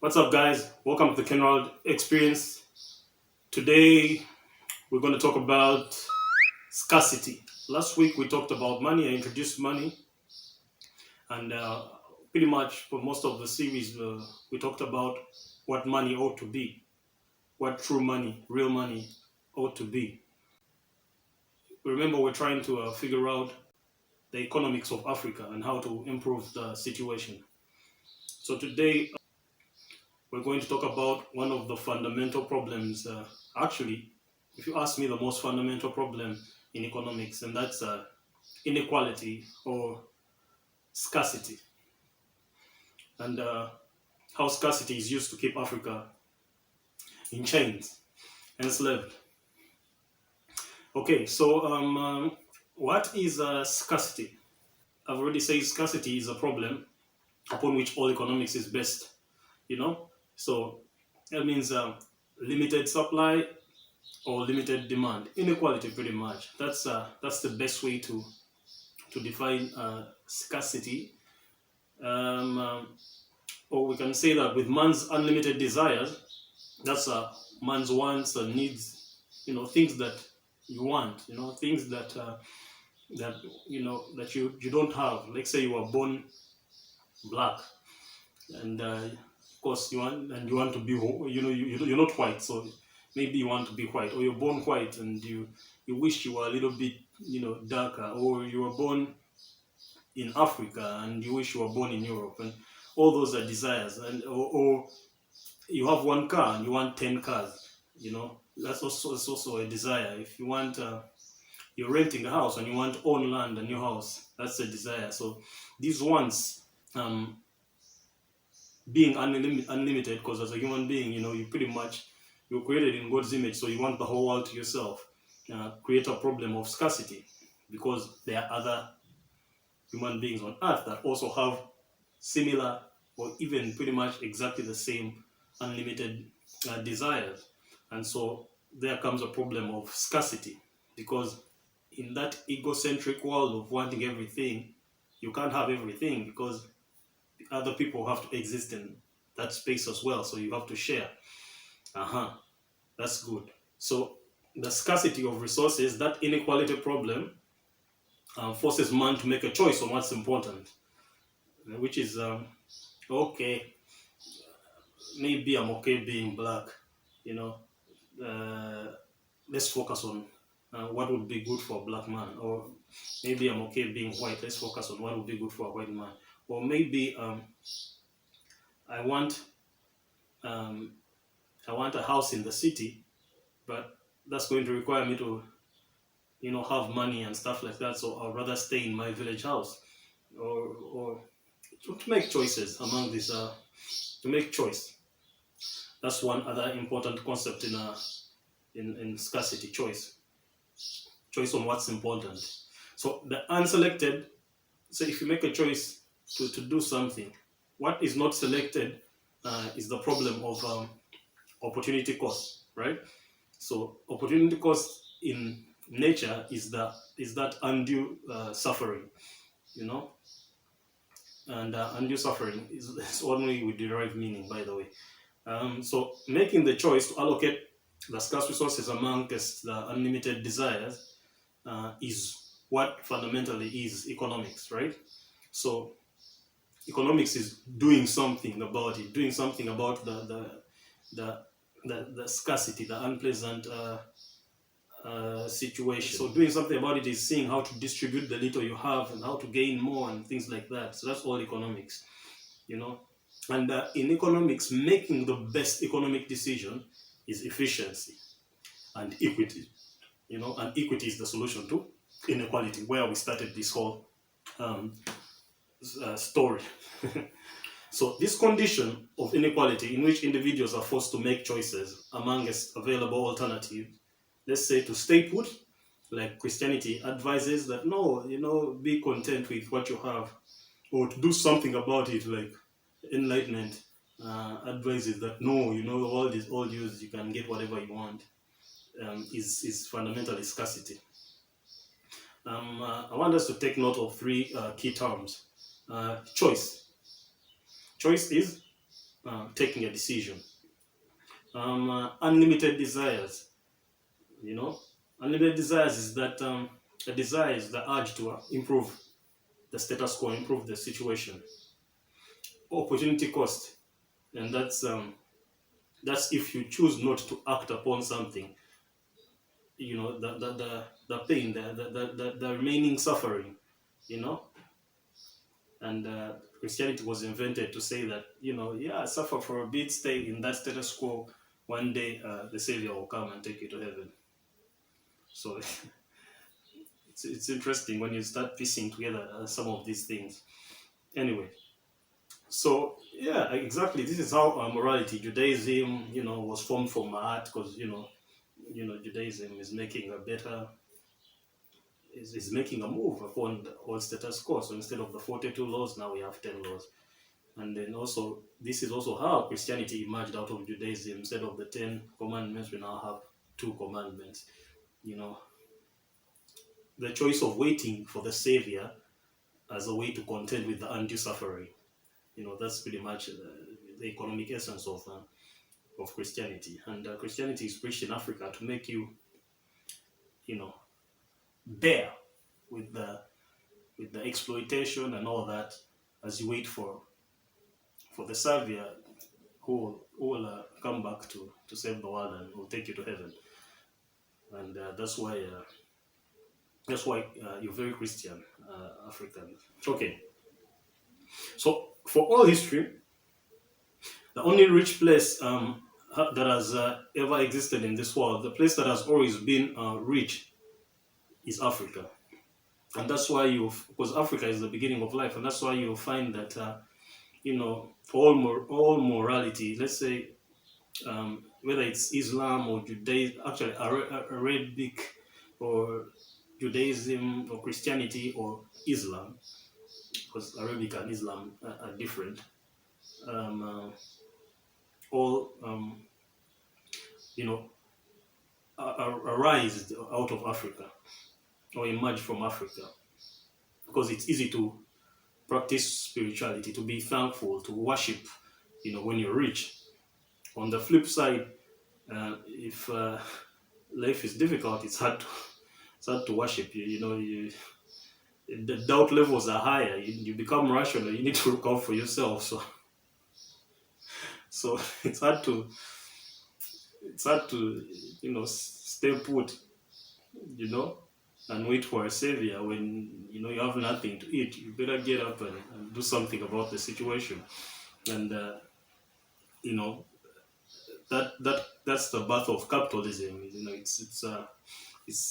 What's up, guys? Welcome to the Kenrald Experience. Today, we're going to talk about scarcity. Last week, we talked about money. I introduced money, and pretty much for most of the series, we talked about what money ought to be, what true money, real money, ought to be. Remember, we're trying to figure out the economics of Africa and how to improve the situation. So today, we're going to talk about one of the fundamental problems. Actually, if you ask me, the most fundamental problem in economics, and that's inequality or scarcity, and how scarcity is used to keep Africa in chains, enslaved. Okay, so what is scarcity? I've already said scarcity is a problem upon which all economics is based. You know, so that means limited supply or limited demand, inequality, pretty much. That's the best way to define scarcity. Um, um, or we can say that with man's unlimited desires, that's man's wants and needs. Things that you want. Things that that you don't have. Like say you were born black, and of course you want to be you're not white, so maybe you want to be white, or you're born white and you wish you were a little bit darker, or you were born in Africa and you wish you were born in Europe, and all those are desires, and or you have one car and you want 10 cars. That's also a desire. If you want you're renting a house and you want to own land and your house, that's a desire. So these wants, being unlimited, because as a human being, you pretty much, you're created in God's image, so you want the whole world to yourself. Create a problem of scarcity, because there are other human beings on earth that also have similar or even pretty much exactly the same unlimited desires. And so there comes a problem of scarcity, because in that egocentric world of wanting everything, you can't have everything, because other people have to exist in that space as well. So you have to share. That's good. So the scarcity of resources, that inequality problem, forces man to make a choice on what's important, which is okay. Maybe I'm okay being black. You know, let's focus on what would be good for a black man, or maybe I'm okay being white. Let's focus on what would be good for a white man, or maybe I want um, I want a house in the city, but that's going to require me to, have money and stuff like that. So I'd rather stay in my village house, or to make choices among these. To make choice. That's one other important concept in scarcity: choice. Choice on what's important. So the unselected. So if you make a choice to do something, what is not selected is the problem of opportunity cost, right? So opportunity cost in nature is that undue suffering, you know, and undue suffering is one way we derive meaning, by the way. So making the choice to allocate the scarce resources amongst the unlimited desires is what fundamentally is economics, right? So economics is doing something about it, doing something about the the scarcity, the unpleasant situation. So doing something about it is seeing how to distribute the little you have and how to gain more and things like that. So that's all economics, you know. And in economics, making the best economic decision is efficiency and equity, and equity is the solution to inequality, where we started this whole um, story. So this condition of inequality, in which individuals are forced to make choices amongst available alternatives, let's say to stay put, like Christianity advises that no, be content with what you have, or to do something about it, like enlightenment advises that no, all these old use, you can get whatever you want, is fundamentally scarcity. I want us to take note of three key terms. Choice. Choice is taking a decision. Unlimited desires, you know. Unlimited desires is that a desire is the urge to improve the status quo, improve the situation. Opportunity cost, and that's if you choose not to act upon something, the pain, the remaining suffering, you know. And Christianity was invented to say that, yeah, suffer for a bit, stay in that status quo. One day, the Savior will come and take you to heaven. So it's interesting when you start piecing together some of these things. Anyway, so yeah, exactly. This is how morality, Judaism, was formed from art, because Judaism is making a better is making a move upon the old status quo. So instead of the 42 laws, now we have 10 laws. And then also, this is also how Christianity emerged out of Judaism. Instead of the 10 commandments, we now have 2 commandments. The choice of waiting for the Savior as a way to contend with the undue suffering. That's pretty much the economic essence of Christianity. And Christianity is preached in Africa to make you, bear with the exploitation and all that, as you wait for the Savior who will come back to save the world and will take you to heaven. And that's why you're very Christian, African. Okay. So for all history, the only rich place that has ever existed in this world, the place that has always been rich, is Africa. And that's why because Africa is the beginning of life, and that's why you'll find that all morality, let's say, whether it's Islam or Judaism, actually Arabic or Judaism or Christianity or Islam, because Arabic and Islam are different. All arise out of Africa or emerge from Africa, because it's easy to practice spirituality, to be thankful, to worship, when you're rich. On the flip side, if life is difficult, it's hard to worship. The doubt levels are higher. You become rational. You need to look out for yourself. So it's hard to stay put, and wait for a savior when you have nothing to eat. You better get up and do something about the situation. And that's the birth of capitalism. It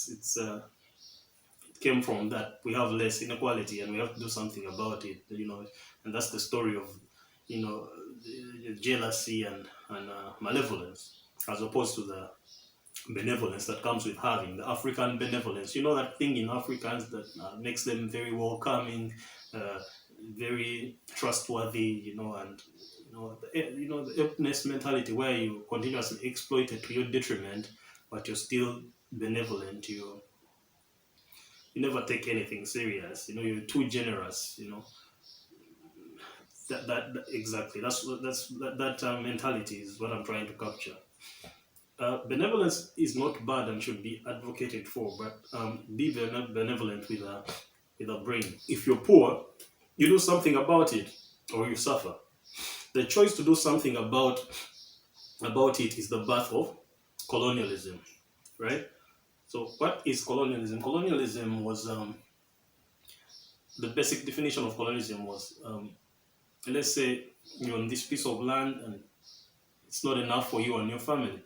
came from that. We have less inequality and we have to do something about it. And that's the story of jealousy and malevolence, as opposed to the benevolence that comes with having the African benevolence. That thing in Africans that makes them very welcoming, very trustworthy, and the helpness mentality, where you continuously exploited to your detriment, but you're still benevolent. You never take anything serious. You're too generous. That exactly. That mentality is what I'm trying to capture. Benevolence is not bad and should be advocated for, but be benevolent with a brain. If you're poor, you do something about it, or you suffer. The choice to do something about it is the birth of colonialism, right? So what is colonialism? Colonialism was the basic definition of colonialism was, let's say you're on this piece of land and it's not enough for you and your family.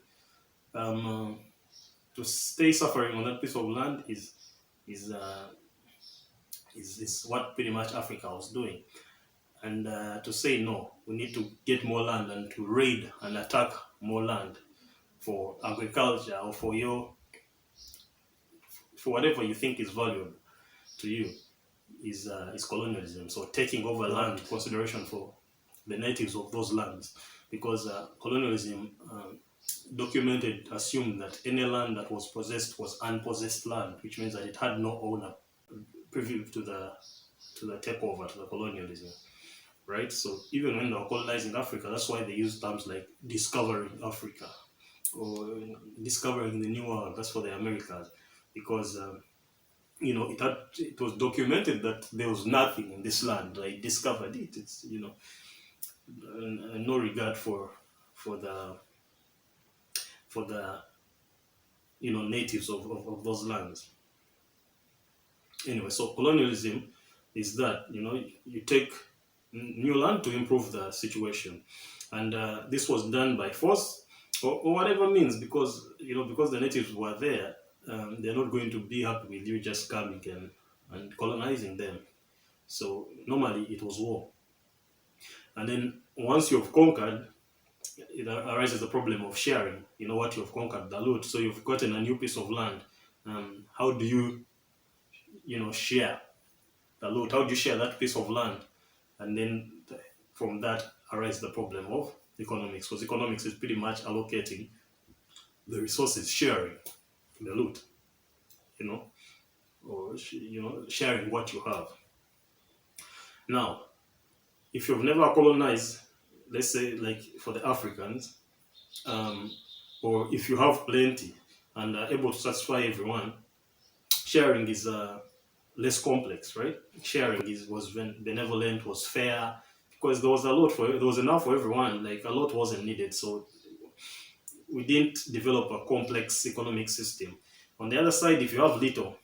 To stay suffering on that piece of land is what pretty much Africa was doing. And to say no, we need to get more land and to raid and attack more land for agriculture or for whatever you think is valuable to you is colonialism. So taking over land, consideration for the natives of those lands, because colonialism assumed that any land that was possessed was unpossessed land, which means that it had no owner privy to the takeover, to the colonialism. right? So even when they were colonizing Africa, that's why they use terms like discovering Africa or discovering the new world. That's for the Americas, because it was documented that there was nothing in this land. I discovered it. It's no regard for the for the natives of those lands. Anyway, so colonialism is that you take new land to improve the situation, and this was done by force or whatever means, because because the natives were there. They're not going to be happy with you just coming and colonizing them. So normally it was war, and then once you've conquered, it arises the problem of sharing. What you've conquered, the loot. So you've gotten a new piece of land. How do you share the loot? How do you share that piece of land? And then from that arises the problem of economics, because economics is pretty much allocating the resources, sharing the loot, you know, or sharing what you have. Now, if you've never colonized, let's say like for the Africans, um, or if you have plenty and are able to satisfy everyone, sharing is less complex, right? Sharing was benevolent, was fair, because there was enough for everyone. Like a lot wasn't needed, so we didn't develop a complex economic system. On the other side, if you have little,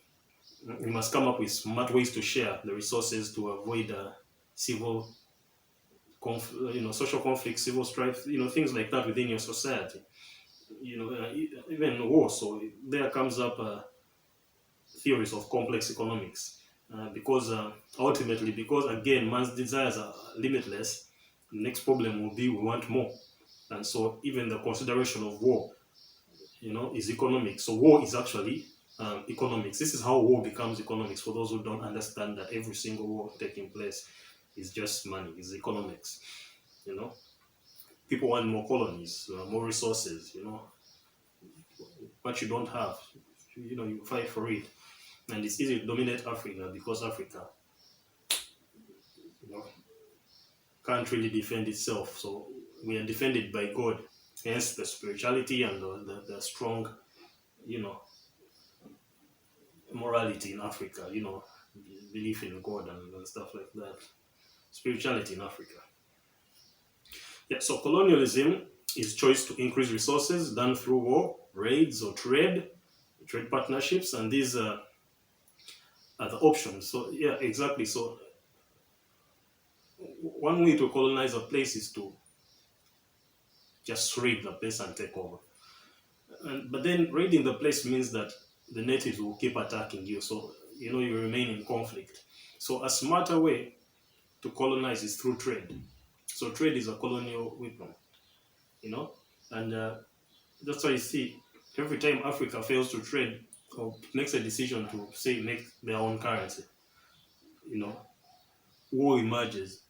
you must come up with smart ways to share the resources to avoid civil, social conflict, civil strife, things like that within your society. Even war. So there comes up theories of complex economics, because ultimately, because again, man's desires are limitless. The next problem will be we want more, and so even the consideration of war, is economic. So war is actually economics. This is how war becomes economics. For those who don't understand that every single war taking place is just money, is economics. You know, people want more colonies, more resources. What you don't have, you fight for it, and it's easy to dominate Africa because Africa, you know, can't really defend itself. So we are defended by God, hence the spirituality and the strong, you know, morality in Africa. Belief in God and stuff like that. Spirituality in Africa. Yeah. So colonialism is choice to increase resources done through war, raids, or trade partnerships, and these are the options. So yeah, exactly. So one way to colonize a place is to just raid the place and take over. But then raiding the place means that the natives will keep attacking you. So, you remain in conflict. So a smarter way to colonize is through trade. So trade is a colonial weapon, and that's why you see every time Africa fails to trade or makes a decision to say make their own currency, you know, war emerges,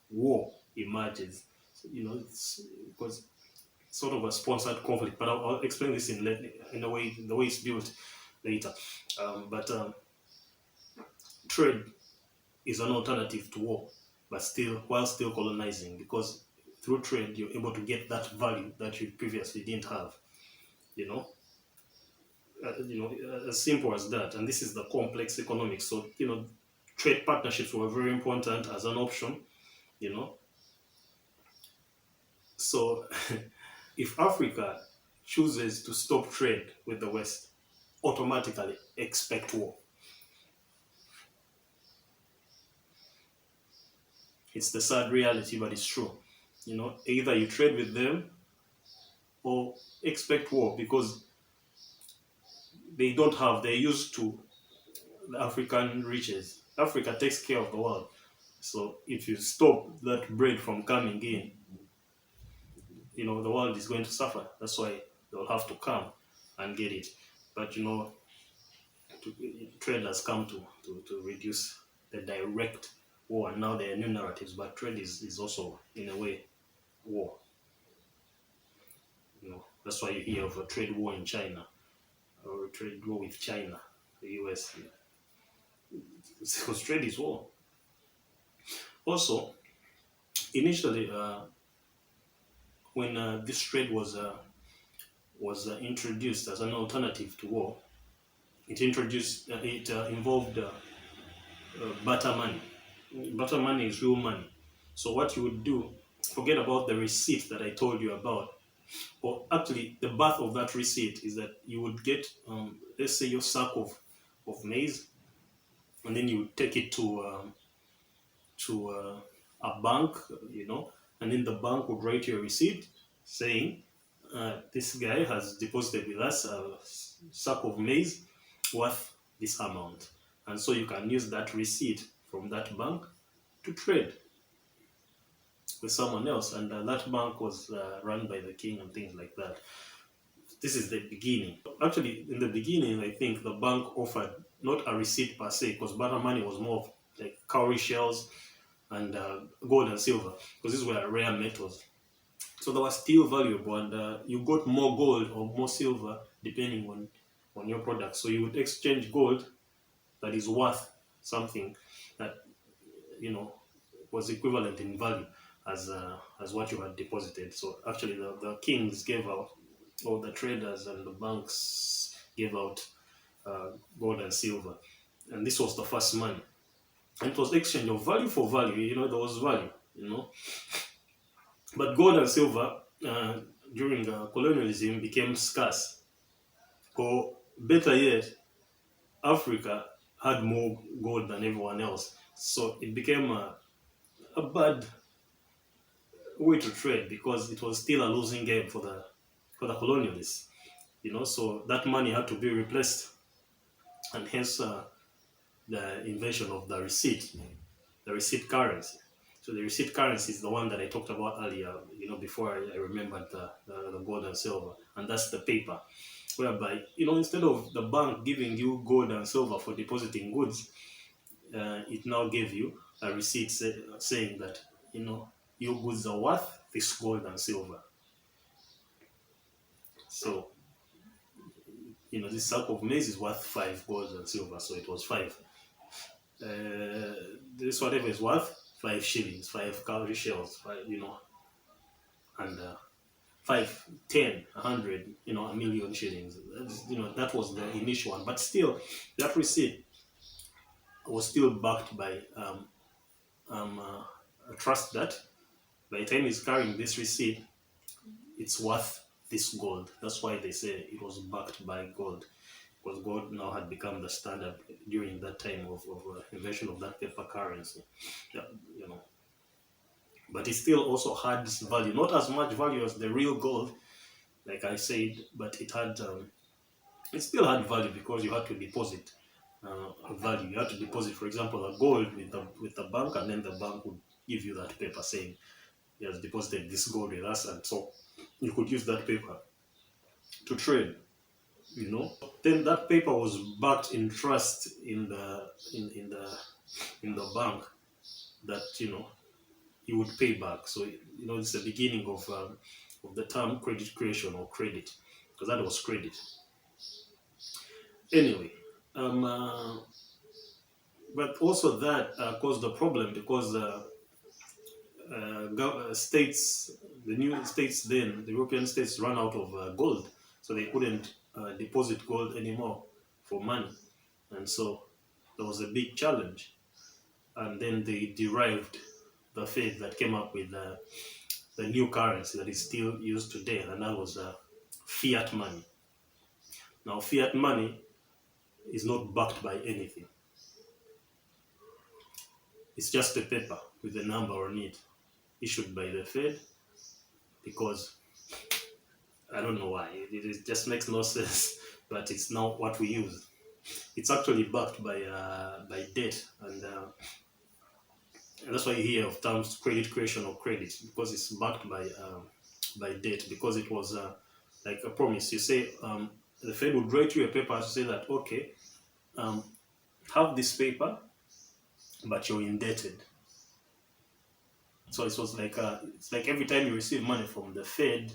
war emerges. So, it's because sort of a sponsored conflict, but I'll explain this in a way, the way it's built later. But trade is an alternative to war, but while still colonizing, because through trade you're able to get that value that you previously didn't have. You know, as simple as that. And this is the complex economics. So trade partnerships were very important as an option. You know, so if Africa chooses to stop trade with the West, automatically expect war. It's the sad reality, but it's true. Either you trade with them or expect war, because they're used to the African riches. Africa takes care of the world. So if you stop that bread from coming in, the world is going to suffer. That's why they'll have to come and get it. But trade has come to reduce the direct war, and now there are new narratives. But trade is also in a way war. That's why you hear of a trade war in China or a trade war with China, the US. Because trade is war. Also, Initially, when this trade was introduced as an alternative to war, it involved barter money. Barter money is real money. So what you would do, forget about the receipt that I told you about, or actually the birth of that receipt is that you would get, let's say, your sack of maize, and then you would take it to a bank, and then the bank would write you a receipt saying, this guy has deposited with us a sack of maize worth this amount. And so you can use that receipt from that bank to trade with someone else. And that bank was run by the king and things like that. This is the beginning. Actually, in the beginning, I think the bank offered not a receipt per se, because barter money was more of like cowrie shells and gold and silver, because these were rare metals. So they were still valuable, and you got more gold or more silver depending on your product. So you would exchange gold that is worth something that was equivalent in value as what you had deposited. So actually, the kings gave out, or the traders and the banks gave out gold and silver, and this was the first money. And it was exchange of value for value. There was value. But gold and silver during colonialism became scarce. Or better yet, Africa had more gold than everyone else. So it became a bad way to trade, because it was still a losing game for the colonialists. So that money had to be replaced, and hence the invention of the receipt currency. So the receipt currency is the one that I talked about earlier, before I remembered the gold and silver. And that's the paper, whereby, instead of the bank giving you gold and silver for depositing goods, it now gave you a receipt saying that, your goods are worth this gold and silver. So, this sack of maize is worth 5 gold and silver, so it was 5. This whatever is worth 5 shillings, 5 cowrie shells, and 5, 10, 100, a million shillings. That was the initial one. But still, that receipt was still backed by a trust that by the time he's carrying this receipt, it's worth this gold. That's why they say it was backed by gold, because gold now had become the standard during that time of invention of that paper currency. Yeah, But it still also had this value, not as much value as the real gold, like I said, but it still had value, because you had to deposit value. You had to deposit, for example, a gold with the bank, and then the bank would give you that paper saying he has deposited this gold with us, and so you could use that paper to trade. Then that paper was backed in trust in the bank that you would pay back. So it's the beginning of the term credit creation, or credit, because that was credit. Anyway, but also that caused a problem, because states, the new states then, the European states, ran out of gold, so they couldn't deposit gold anymore for money, and so there was a big challenge. And then they derived the Fed that came up with the new currency that is still used today, and that was fiat money. Now, fiat money is not backed by anything. It's just a paper with a number on it, issued by the Fed, because I don't know why. It just makes no sense, but it's now what we use. It's actually backed by debt, and that's why you hear of terms credit creation or credit, because it's backed by debt, because it was like a promise. You say the Fed would write you a paper to say that, okay, have this paper, but you're indebted. So it was like it's like every time you receive money from the Fed,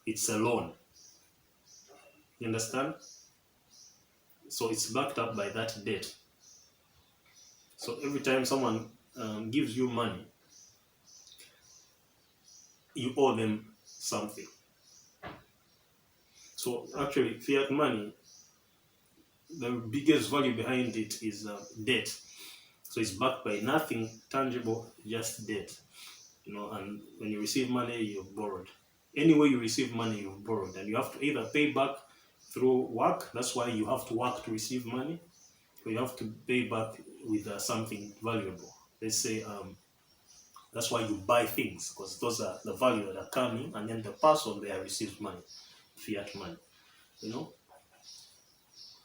it's a loan. You understand? So it's backed up by that debt. So every time someone gives you money, you owe them something. So actually, fiat money, the biggest value behind it is debt. So it's backed by nothing tangible, just debt. And when you receive money, you've borrowed. Anyway, you receive money, you've borrowed, and you have to either pay back through work. That's why you have to work to receive money, or you have to pay back with something valuable. Let's say that's why you buy things, because those are the value that are coming, and then the person there receives money, fiat money. You know,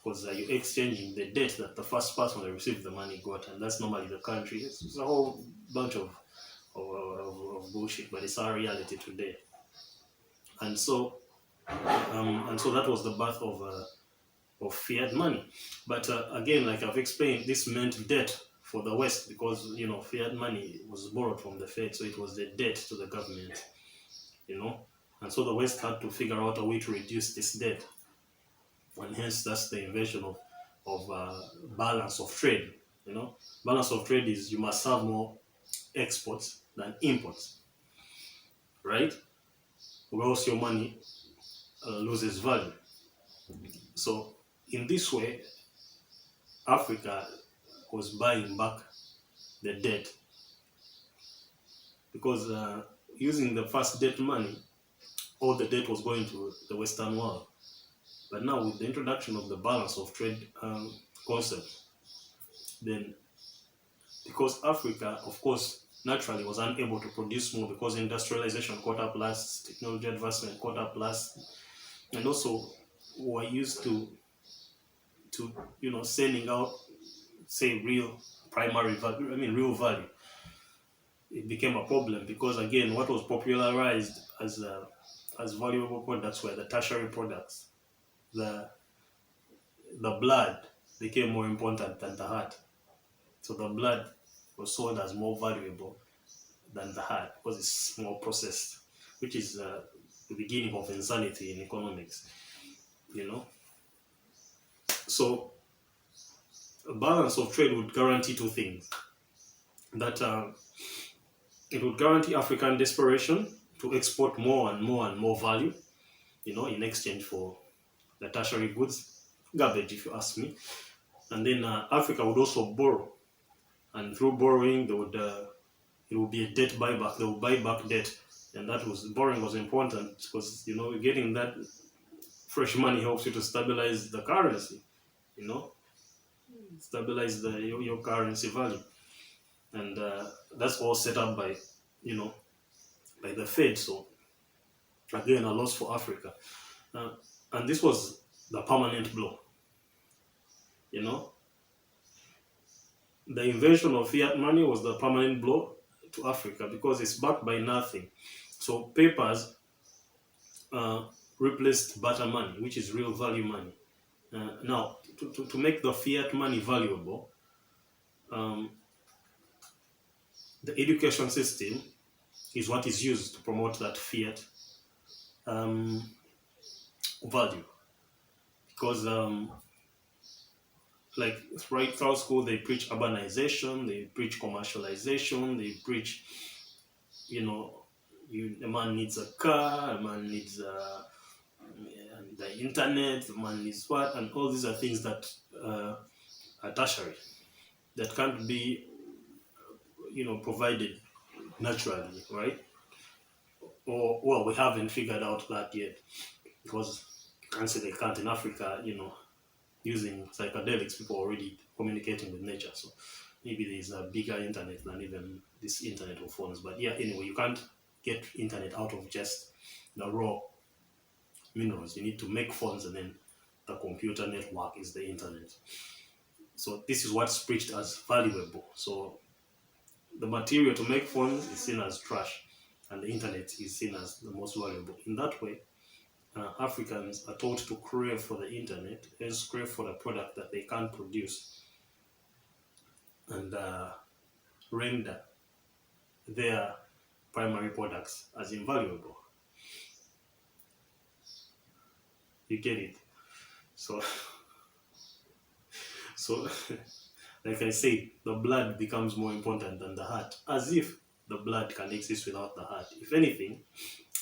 because you're exchanging the debt that the first person that received the money got, and that's normally the country. It's a whole bunch of bullshit, but it's our reality today. And so, that was the birth of fiat money. But again, like I've explained, this meant debt for the West because fiat money was borrowed from the Fed, so it was the debt to the government. And so the West had to figure out a way to reduce this debt, and hence that's the invention of balance of trade. Balance of trade is you must have more exports than imports, right? Or else your money loses value. So in this way, Africa was buying back the debt because using the first debt money, all the debt was going to the Western world. But now with the introduction of the balance of trade concept, then because Africa, of course, naturally was unable to produce more because industrialization caught up last, technology advancement caught up last, and also were used to sending out, say, real primary value, real value. It became a problem because again, what was popularized as valuable products were the tertiary products. The blood became more important than the heart. So the blood was sold as more valuable than the heart because it's more processed, which is the beginning of insanity in economics. So a balance of trade would guarantee two things. That it would guarantee African desperation to export more and more and more value, in exchange for the tertiary goods, garbage if you ask me. And then Africa would also borrow, and through borrowing, it would be a debt buyback. They would buy back debt, and borrowing was important because getting that fresh money helps you to stabilize the currency, stabilize your currency value, and that's all set up by by the Fed. So again, a loss for Africa, and this was the permanent blow. The invention of fiat money was the permanent blow to Africa because it's backed by nothing. So papers replaced barter money, which is real value money. Now, to make the fiat money valuable, the education system is what is used to promote that fiat value. Because like right throughout school, they preach urbanization, they preach commercialization, they preach, a man needs a car, a man needs the internet, a man needs what, and all these are things that are tertiary, that can't be, provided naturally, right? Or, well, we haven't figured out that yet, because I can't say they can't in Africa, using psychedelics, people are already communicating with nature. So maybe there's a bigger internet than even this internet of phones. But yeah, anyway, you can't get internet out of just the raw minerals. You need to make phones, and then the computer network is the internet. So this is what's preached as valuable. So the material to make phones is seen as trash, and the internet is seen as the most valuable. In that way, Africans are taught to crave for the internet, and crave for the product that they can't produce, and render their primary products as invaluable. You get it? So, so like I said, the blood becomes more important than the heart, as if the blood can exist without the heart. If anything,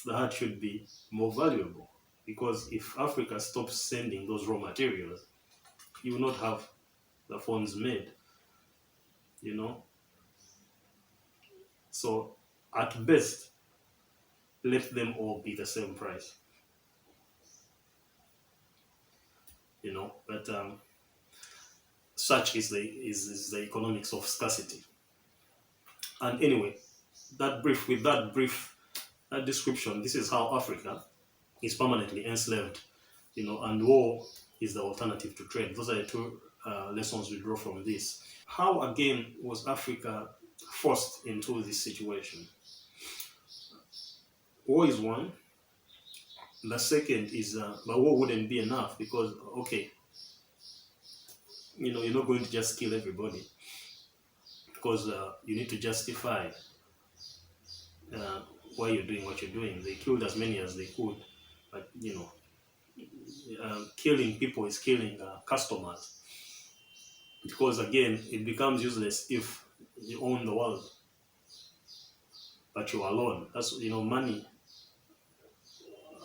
the heart should be more valuable, because if Africa stops sending those raw materials, you will not have the phones made, you know. So at best, let them all be the same price, you know. But such is the economics of scarcity. And anyway, that brief description, this is how Africa is permanently enslaved, you know, and war is the alternative to trade. Those are the two lessons we draw from this. How again was Africa forced into this situation? War is one. The second is, but war wouldn't be enough, because okay, you know, you're not going to just kill everybody, because you need to justify uh, why you're doing what you're doing. They killed as many as they could, but you know, killing people is killing customers, because again, it becomes useless if you own the world, but you're alone. That's, you know, money.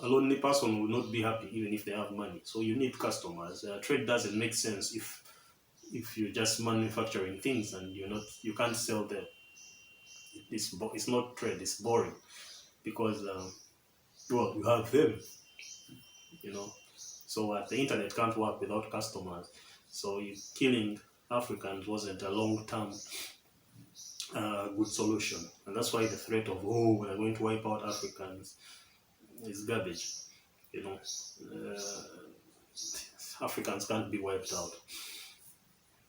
A lonely person will not be happy even if they have money. So you need customers. Trade doesn't make sense if you're just manufacturing things and you can't sell them. It's not trade. It's boring, because well, you have them, you know. So the internet can't work without customers. So killing Africans wasn't a long-term good solution, and that's why the threat of, oh, we're going to wipe out Africans is garbage. You know, Africans can't be wiped out.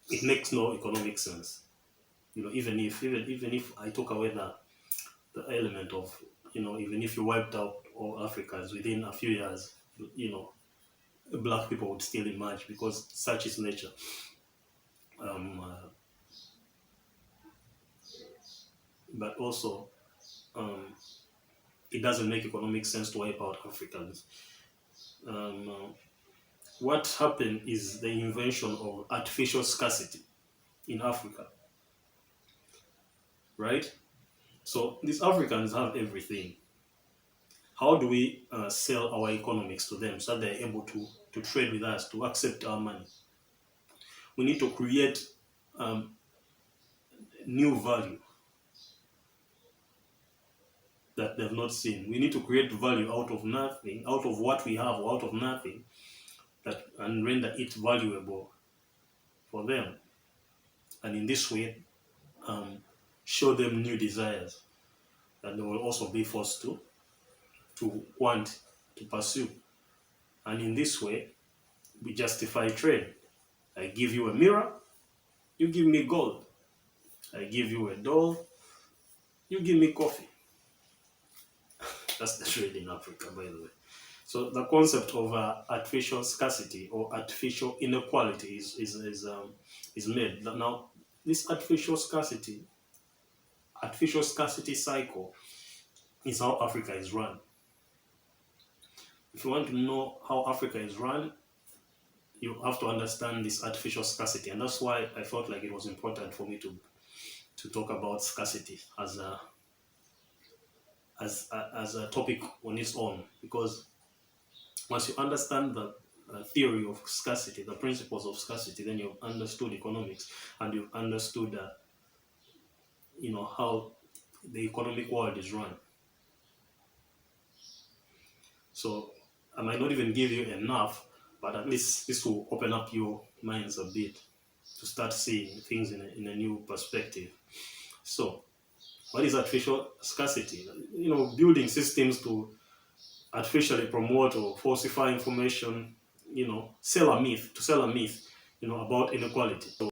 It makes no economic sense. You know, even if I took away the element of, you know, even if you wiped out all Africans within a few years, you know, black people would still emerge, because such is nature. But also, it doesn't make economic sense to wipe out Africans. What happened is the invention of artificial scarcity in Africa, right? So these Africans have everything. How do we sell our economics to them so that they're able to trade with us, to accept our money? We need to create new value that they've not seen. We need to create value out of nothing, out of what we have, or out of nothing, and render it valuable for them. And in this way, show them new desires that they will also be forced to want to pursue. And in this way, we justify trade. I give you a mirror, you give me gold. I give you a doll, you give me coffee. That's the trade in Africa, by the way. So the concept of artificial scarcity or artificial inequality is made. Now, this artificial scarcity cycle is how Africa is run. If you want to know how Africa is run, you have to understand this artificial scarcity, and that's why I felt like it was important for me to talk about scarcity as a topic on its own, because once you understand the theory of scarcity, the principles of scarcity, then you've understood economics, and you've understood you know, how the economic world is run. So I might not even give you enough, but at least this will open up your minds a bit to start seeing things in a new perspective. So what is artificial scarcity? You know, building systems to artificially promote or falsify information, you know, sell a myth, you know, about inequality. So